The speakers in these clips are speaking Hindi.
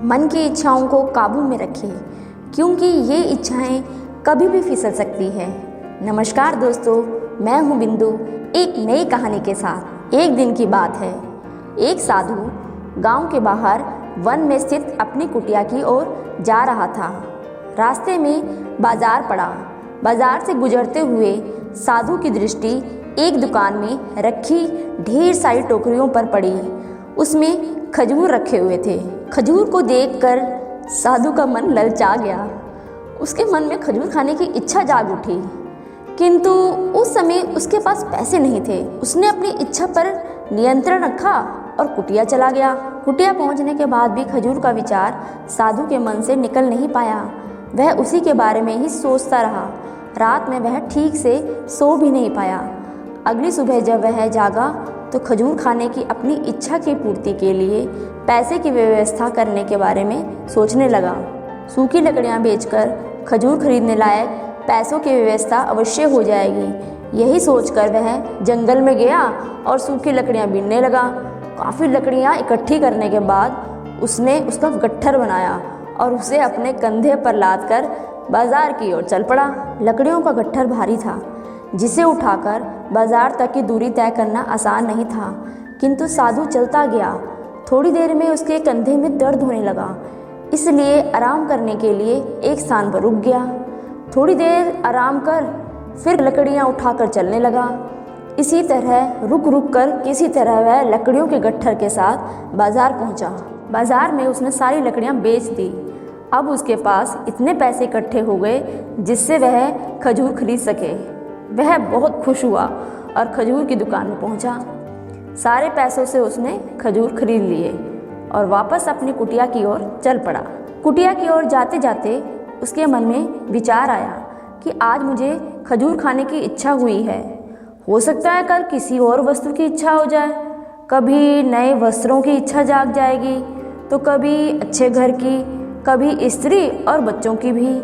मन की इच्छाओं को काबू में रखें, क्योंकि ये इच्छाएं कभी भी फिसल सकती है। नमस्कार दोस्तों, मैं हूँ बिंदु, एक नई कहानी के साथ। एक दिन की बात है, एक साधु गांव के बाहर वन में स्थित अपनी कुटिया की ओर जा रहा था। रास्ते में बाजार पड़ा। बाजार से गुजरते हुए साधु की दृष्टि एक दुकान में रखी ढेर सारी टोकरियों पर पड़ी। उसमें खजूर रखे हुए थे। खजूर को देखकर साधु का मन ललचा गया। उसके मन में खजूर खाने की इच्छा जाग उठी, किंतु उस समय उसके पास पैसे नहीं थे। उसने अपनी इच्छा पर नियंत्रण रखा और कुटिया चला गया। कुटिया पहुंचने के बाद भी खजूर का विचार साधु के मन से निकल नहीं पाया। वह उसी के बारे में ही सोचता रहा। रात में वह ठीक से सो भी नहीं पाया। अगली सुबह जब वह जागा तो खजूर खाने की अपनी इच्छा की पूर्ति के लिए पैसे की व्यवस्था करने के बारे में सोचने लगा। सूखी लकड़ियां बेचकर खजूर खरीदने लायक पैसों की व्यवस्था अवश्य हो जाएगी। यही सोचकर वह जंगल में गया और सूखी लकड़ियां बीनने लगा। काफ़ी लकड़ियां इकट्ठी करने के बाद उसने उसका गट्ठर बनाया और उसे अपने कंधे पर लाद कर बाजार की ओर चल पड़ा। लकड़ियों का गट्ठर भारी था, जिसे उठाकर बाजार तक की दूरी तय करना आसान नहीं था, किंतु साधु चलता गया। थोड़ी देर में उसके कंधे में दर्द होने लगा, इसलिए आराम करने के लिए एक स्थान पर रुक गया। थोड़ी देर आराम कर फिर लकड़ियां उठाकर चलने लगा। इसी तरह रुक रुक कर किसी तरह वह लकड़ियों के गट्ठर के साथ बाजार पहुंचा। बाजार में उसने सारी लकड़ियां बेच दी। अब उसके पास इतने पैसे इकट्ठे हो गए जिससे वह खजूर खरीद सके। वह बहुत खुश हुआ और खजूर की दुकान में पहुंचा। सारे पैसों से उसने खजूर खरीद लिए और वापस अपनी कुटिया की ओर चल पड़ा। कुटिया की ओर जाते जाते उसके मन में विचार आया कि आज मुझे खजूर खाने की इच्छा हुई है। हो सकता है कल किसी और वस्तु की इच्छा हो जाए। कभी नए वस्त्रों की इच्छा जाग जाएगी, तो कभी अच्छे घर की, कभी स्त्री और बच्चों की भी,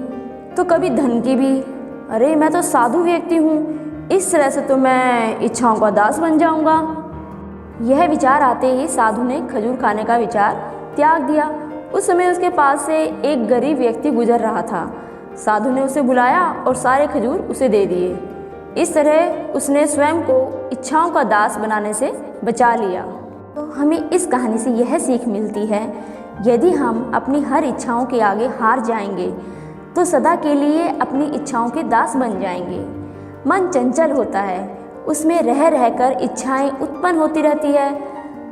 तो कभी धन की भी। अरे मैं तो साधु व्यक्ति हूँ, इस तरह से तो मैं इच्छाओं का दास बन जाऊँगा। यह विचार आते ही साधु ने खजूर खाने का विचार त्याग दिया। उस समय उसके पास से एक गरीब व्यक्ति गुजर रहा था। साधु ने उसे बुलाया और सारे खजूर उसे दे दिए। इस तरह उसने स्वयं को इच्छाओं का दास बनाने से बचा लिया। तो हमें इस कहानी से यह सीख मिलती है, यदि हम अपनी हर इच्छाओं के आगे हार जाएंगे तो सदा के लिए अपनी इच्छाओं के दास बन जाएंगे। मन चंचल होता है, उसमें रह रहकर इच्छाएं उत्पन्न होती रहती है,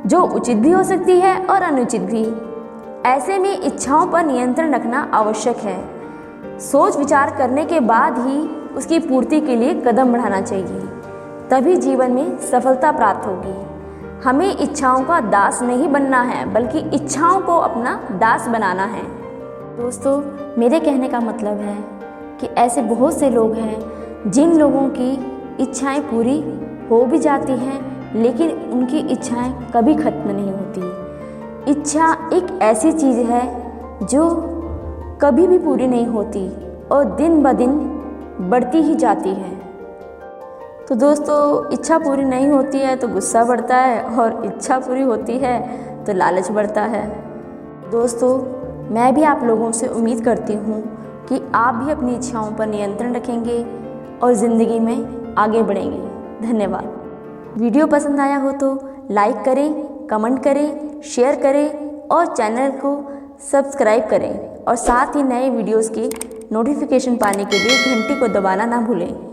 जो उचित भी हो सकती है और अनुचित भी। ऐसे में इच्छाओं पर नियंत्रण रखना आवश्यक है। सोच विचार करने के बाद ही उसकी पूर्ति के लिए कदम बढ़ाना चाहिए, तभी जीवन में सफलता प्राप्त होगी। हमें इच्छाओं का दास नहीं बनना है, बल्कि इच्छाओं को अपना दास बनाना है। दोस्तों, मेरे कहने का मतलब है कि ऐसे बहुत से लोग हैं जिन लोगों की इच्छाएं पूरी हो भी जाती हैं, लेकिन उनकी इच्छाएं कभी खत्म नहीं होती। इच्छा एक ऐसी चीज़ है जो कभी भी पूरी नहीं होती और दिन ब दिन बढ़ती ही जाती है। तो दोस्तों, इच्छा पूरी नहीं होती है तो गुस्सा बढ़ता है, और इच्छा पूरी होती है तो लालच बढ़ता है। दोस्तों, मैं भी आप लोगों से उम्मीद करती हूँ कि आप भी अपनी इच्छाओं पर नियंत्रण रखेंगे और ज़िंदगी में आगे बढ़ेंगे। धन्यवाद। वीडियो पसंद आया हो तो लाइक करें, कमेंट करें, शेयर करें और चैनल को सब्सक्राइब करें, और साथ ही नए वीडियोज़ की नोटिफिकेशन पाने के लिए घंटी को दबाना ना भूलें।